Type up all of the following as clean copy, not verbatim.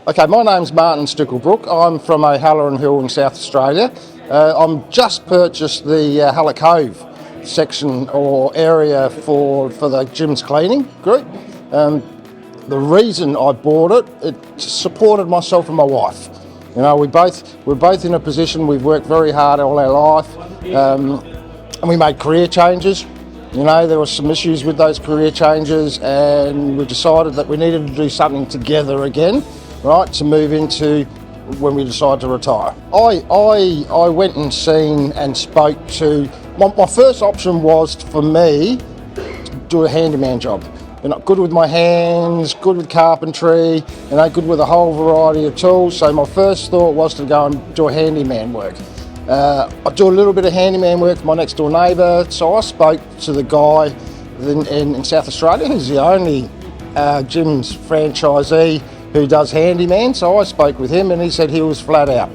Okay, my name's Martin Sticklebrook. I'm from O'Halloran Hill in South Australia. I'm just purchased the Hulla Cove section or area for the Jim's Cleaning group. The reason I bought it supported myself and my wife. You know, we're both in a position, we've worked very hard all our life, and we made career changes. You know, there were some issues with those career changes, and we decided that we needed to do something together again, right, to move into when we decided to retire. I went and seen and spoke to, my first option was for me to do a handyman job. You know, good with my hands, good with carpentry, you know, good with a whole variety of tools. So my first thought was to go and do a handyman work. I do a little bit of handyman work for my next door neighbour, so I spoke to the guy in South Australia who's the only Jim's franchisee who does handyman, so I spoke with him and he said he was flat out.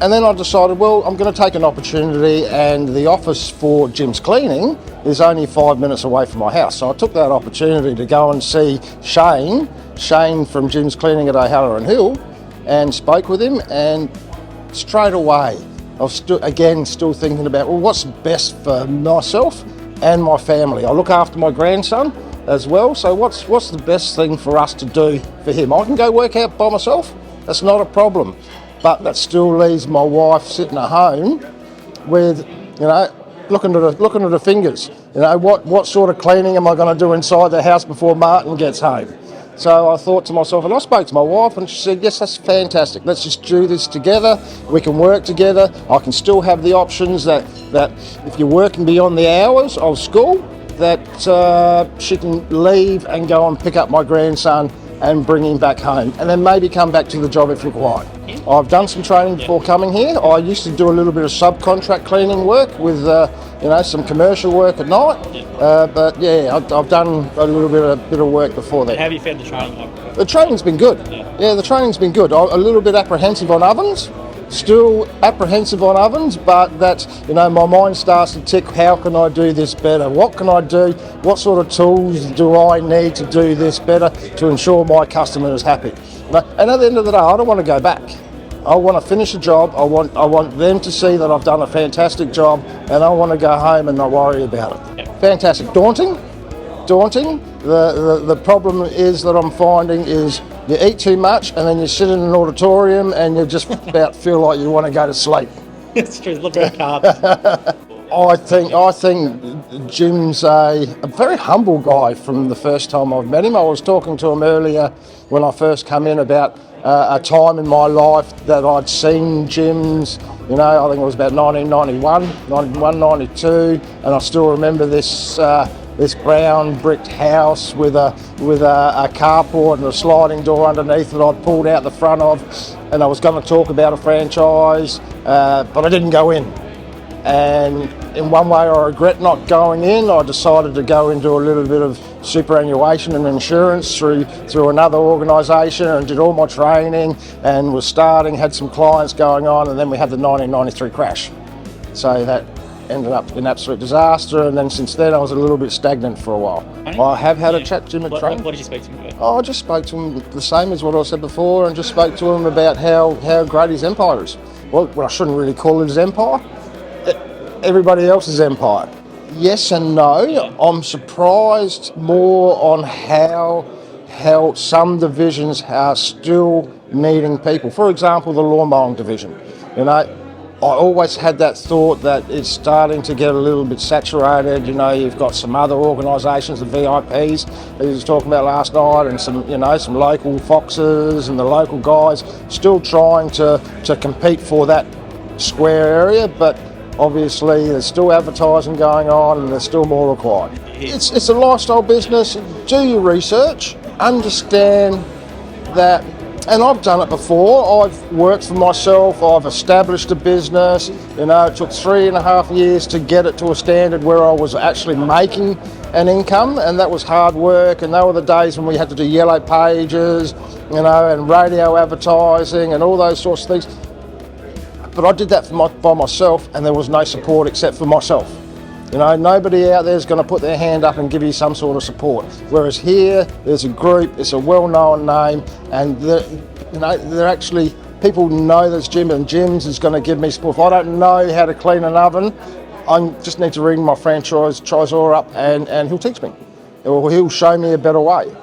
And then I decided, well, I'm going to take an opportunity, and the office for Jim's Cleaning is only 5 minutes away from my house. So I took that opportunity to go and see Shane from Jim's Cleaning at O'Halloran Hill, and spoke with him, and straight away, I was still thinking about, well, what's best for myself and my family? I look after my grandson as well, so what's the best thing for us to do for him? I can go work out by myself, that's not a problem, but that still leaves my wife sitting at home with, you know, looking at her fingers. You know, what sort of cleaning am I going to do inside the house before Martin gets home? So I thought to myself, and I spoke to my wife, and she said, yes, that's fantastic. Let's just do this together. We can work together. I can still have the options that if you're working beyond the hours of school, that she can leave and go and pick up my grandson and bring him back home, and then maybe come back to the job if required. I've done some training before coming here. I used to do a little bit of subcontract cleaning work with, you know, some commercial work at night. But yeah, I've done a little bit of work before that. How have you found the training? The training's been good. Yeah, the training's been good. I'm a little bit apprehensive on ovens. Still apprehensive on ovens, but that, you know, my mind starts to tick, how can I do this better? What can I do? What sort of tools do I need to do this better to ensure my customer is happy? And at the end of the day, I don't want to go back. I want to finish a job. I want them to see that I've done a fantastic job, and I want to go home and not worry about it. Fantastic. Daunting. The problem is that I'm finding is you eat too much, and then you sit in an auditorium and you just about feel like you want to go to sleep. It's true, look at carbs. I think Jim's a very humble guy from the first time I've met him. I was talking to him earlier when I first come in about a time in my life that I'd seen Jim's, you know, I think it was about 1991, 92, and I still remember this brown bricked house with a carport and a sliding door underneath that I'd pulled out the front of, and I was going to talk about a franchise, but I didn't go in. And in one way I regret not going in. I decided to go and do a little bit of superannuation and insurance through another organisation, and did all my training and had some clients going on, and then we had the 1993 crash. So that ended up an absolute disaster, and then since then I was a little bit stagnant for a while. I have had a chat to him at training. What did you speak to him about? I just spoke to him the same as what I said before, and just spoke to him about how great his empire is. Well, I shouldn't really call it his empire. Everybody else's empire. Yes and no. Yeah. I'm surprised more on how some divisions are still needing people. For example, the lawn mowing division. You know, I always had that thought that it's starting to get a little bit saturated. You know, you've got some other organisations, the VIPs, that he was talking about last night, and some local Foxes and the local guys still trying to compete for that square area, but obviously there's still advertising going on and there's still more required. It's a lifestyle business. Do your research, understand that. And I've done it before. I've worked for myself. I've established a business. You know, it took 3.5 years to get it to a standard where I was actually making an income, and that was hard work. And they were the days when we had to do yellow pages, you know, and radio advertising and all those sorts of things. But I did that by myself, and there was no support except for myself. You know, nobody out there is going to put their hand up and give you some sort of support. Whereas here, there's a group, it's a well-known name, and they're actually, people know this gym, and Jim's is going to give me support. If I don't know how to clean an oven, I just need to ring my franchisor up and he'll teach me. Or he'll show me a better way.